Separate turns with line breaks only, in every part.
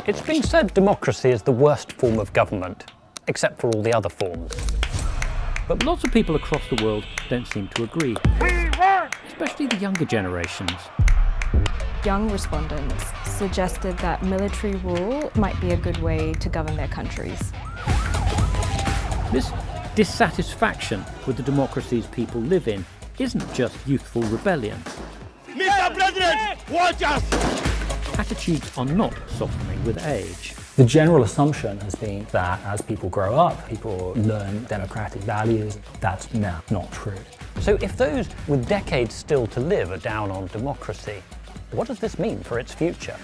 It's been said democracy is the worst form of government, except for all the other forms.
But lots of people across the world don't seem to agree, especially the younger generations.
Young respondents suggested that military rule might be a good way to govern their countries.
This dissatisfaction with the democracies people live in isn't just youthful rebellion.
Mr. President, watch us!
Attitudes are not softening with age.
The general assumption has been that as people grow up, people learn democratic values. That's now not true. So if those with decades still to live are down on democracy, what does this mean for its future?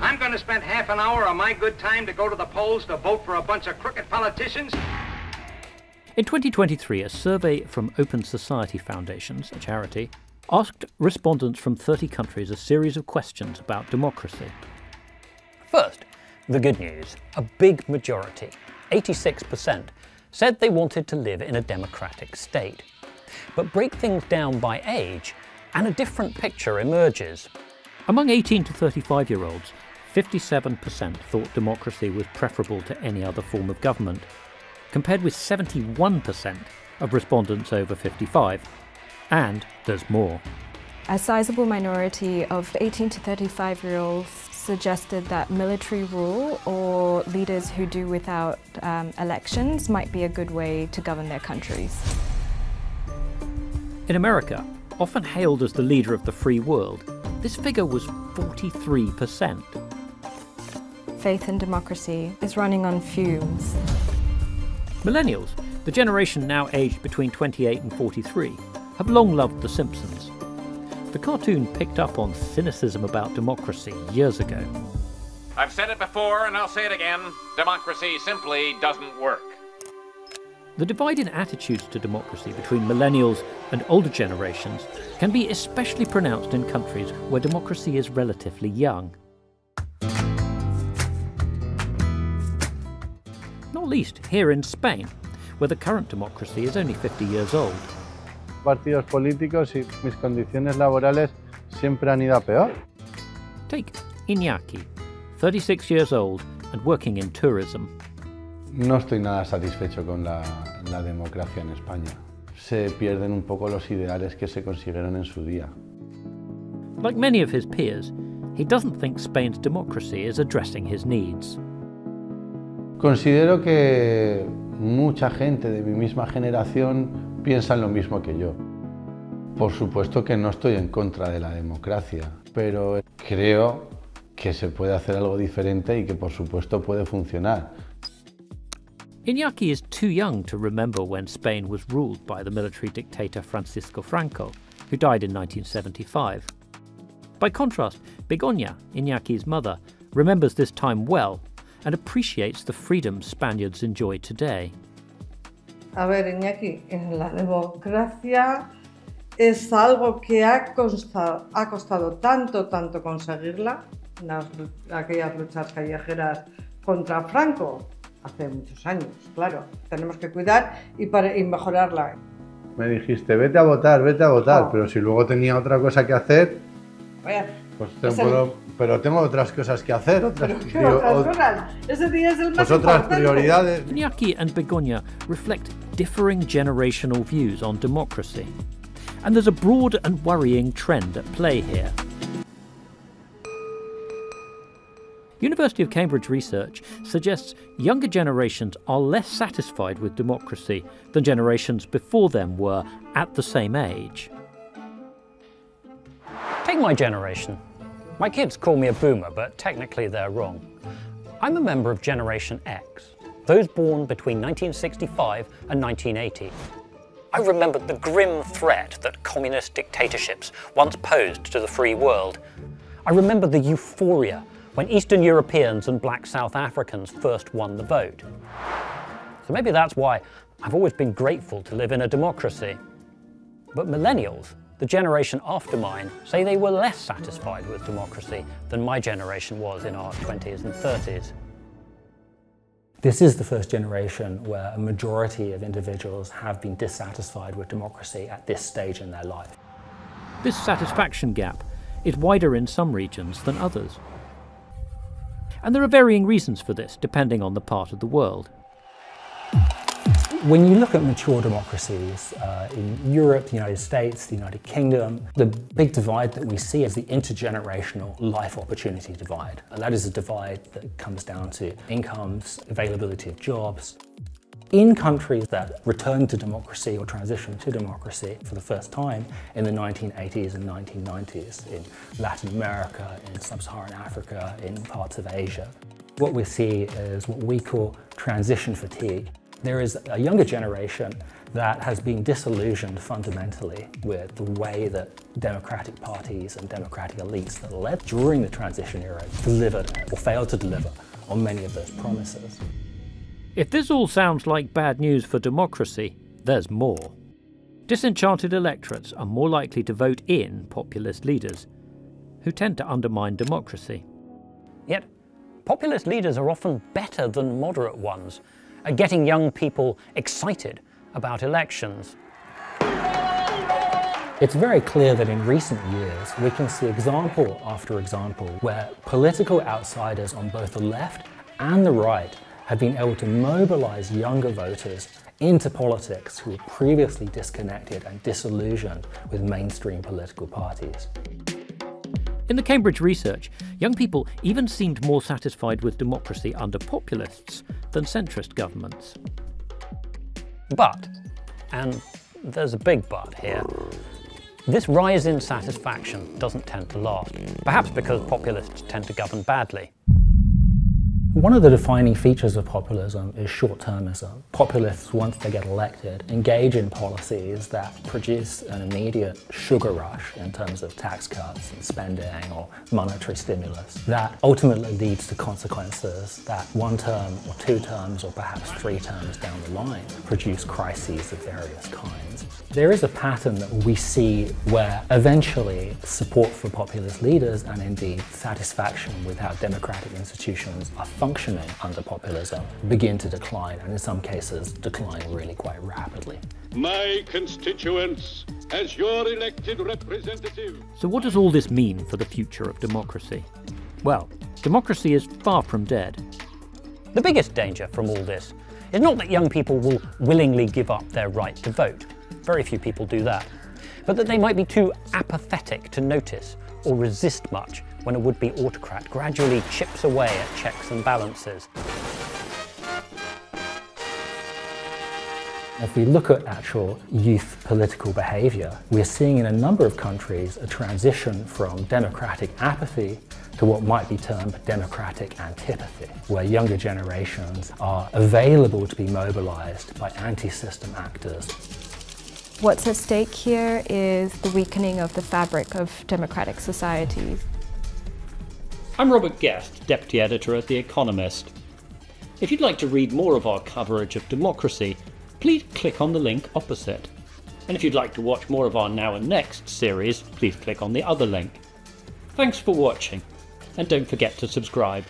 I'm going to spend half an hour of my good time to go to the polls to vote for a bunch of crooked politicians?
In 2023, a survey from Open Society Foundations, a charity, asked respondents from 30 countries a series of questions about democracy.
First, the good news. A big majority, 86%, said they wanted to live in a democratic state. But break things down by age, and a different picture emerges.
Among 18 to 35-year-olds, 57% thought democracy was preferable to any other form of government, compared with 71% of respondents over 55. And there's more.
A sizable minority of 18 to 35-year-olds suggested that military rule or leaders who do without elections might be a good way to govern their countries.
In America, often hailed as the leader of the free world, this figure was 43%.
Faith in democracy is running on fumes.
Millennials, the generation now aged between 28 and 43, have long loved The Simpsons. The cartoon picked up on cynicism about democracy years ago.
I've said it before and I'll say it again, democracy simply doesn't work.
The divide in attitudes to democracy between millennials and older generations can be especially pronounced in countries where democracy is relatively young. Not least here in Spain, where the current democracy is only 50 years old.
Partidos políticos y mis condiciones laborales siempre han ido a peor.
Take Iñaki, 36 years old and working in tourism.
No estoy nada satisfecho con la democracia en España. Se pierden un poco los ideales que se consiguieron en su día.
Like many of his peers, he doesn't think Spain's democracy is addressing his needs.
Considero que mucha gente de mi misma generación piensa lo mismo que yo. Por supuesto que no estoy en contra de la democracia, pero creo que se puede hacer algo diferente y que por supuesto puede funcionar.
Iñaki is too young to remember when Spain was ruled by the military dictator Francisco Franco, who died in 1975. By contrast, Begoña, Iñaki's mother, remembers this time well and appreciates the freedoms Spaniards enjoy today.
A ver, Iñaki, la democracia es algo que ha costado tanto conseguirla, aquellas luchas callejeras contra Franco, hace muchos años, claro. Tenemos que cuidar y mejorarla.
Me dijiste, vete a votar, pero si luego tenía otra cosa que hacer, pues pero tengo otras cosas que hacer.
Otras cosas. Ese día es el más
otras
importante.
Prioridades.
Iñaki and Begoña reflect differing generational views on democracy. And there's a broad and worrying trend at play here. University of Cambridge research suggests younger generations are less satisfied with democracy than generations before them were at the same age.
Take my generation. My kids call me a boomer, but technically they're wrong. I'm a member of Generation X, those born between 1965 and 1980. I remembered the grim threat that communist dictatorships once posed to the free world. I remember the euphoria when Eastern Europeans and black South Africans first won the vote. So maybe that's why I've always been grateful to live in a democracy. But millennials, the generation after mine, say they were less satisfied with democracy than my generation was in our 20s and 30s. This is the first generation where a majority of individuals have been dissatisfied with democracy at this stage in their life.
This satisfaction gap is wider in some regions than others. And there are varying reasons for this, depending on the part of the world.
When you look at mature democracies in Europe, the United States, the United Kingdom, the big divide that we see is the intergenerational life opportunity divide. And that is a divide that comes down to incomes, availability of jobs. In countries that returned to democracy or transitioned to democracy for the first time in the 1980s and 1990s, in Latin America, in sub-Saharan Africa, in parts of Asia, what we see is what we call transition fatigue. There is a younger generation that has been disillusioned fundamentally with the way that democratic parties and democratic elites that led during the transition era delivered or failed to deliver on many of those promises.
If this all sounds like bad news for democracy, there's more. Disenchanted electorates are more likely to vote in populist leaders, who tend to undermine democracy.
Yet, populist leaders are often better than moderate ones at getting young people excited about elections. It's very clear that in recent years we can see example after example where political outsiders on both the left and the right have been able to mobilize younger voters into politics who were previously disconnected and disillusioned with mainstream political parties.
In the Cambridge research, young people even seemed more satisfied with democracy under populists than centrist governments.
But, and there's a big but here, this rise in satisfaction doesn't tend to last, perhaps because populists tend to govern badly. One of the defining features of populism is short-termism. Populists, once they get elected, engage in policies that produce an immediate sugar rush in terms of tax cuts and spending or monetary stimulus that ultimately leads to consequences that 1 term or 2 terms or perhaps 3 terms down the line produce crises of various kinds. There is a pattern that we see where eventually support for populist leaders and indeed satisfaction with how democratic institutions are functioning under populism begin to decline, and in some cases decline really quite rapidly.
My constituents, as your elected representative.
So what does all this mean for the future of democracy? Well, democracy is far from dead.
The biggest danger from all this is not that young people will willingly give up their right to vote. Very few people do that. But that they might be too apathetic to notice or resist much when a would-be autocrat gradually chips away at checks and balances. If we look at actual youth political behaviour, we're seeing in a number of countries a transition from democratic apathy to what might be termed democratic antipathy, where younger generations are available to be mobilised by anti-system actors.
What's at stake here is the weakening of the fabric of democratic societies.
I'm Robert Guest, Deputy Editor at The Economist. If you'd like to read more of our coverage of democracy, please click on the link opposite. And if you'd like to watch more of our Now and Next series, please click on the other link. Thanks for watching, and don't forget to subscribe.